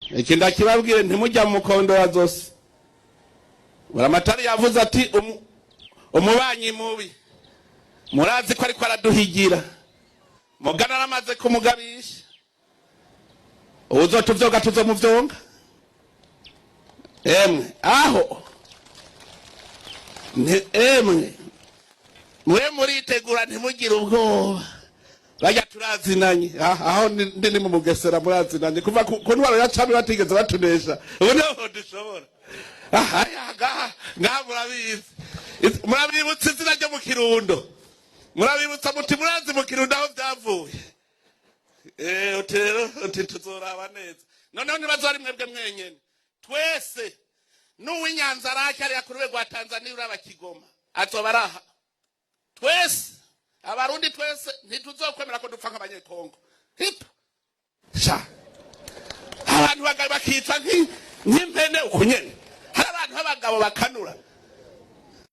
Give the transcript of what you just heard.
iki ndakibabwire ntimujya mu mukondora zose. Buramatari yavuze ati umubanyi mubi murazi ko ariko araduhigira mugana aramaze kumugabisha uzotuvyoga tuzomuvyonga aho emwe mwe muritegura ntimugire ubwoba bajya turazinanye aho ndi mu Mugesera murazinanye kuva ku ntwaro ya cami batigeze batunesha ubu niho dushobora ngaha murabibutsa izina ryo mu Kirundo murabibutsa muti murazi mu Kirundo aho byavuye uti tuzoraba neza noneho nibazo ari mwebwe mwenyene twese n'uw'Inyanza rake ari ku rwego rwa Tanzania uraba Kigoma azoba araha twese abarundi twese ntituzokwemera ko dupfa nk'abanyekongo hipa sha abantu bakitwa nk'impene ukunyene hari abantu b'abagabo bakanura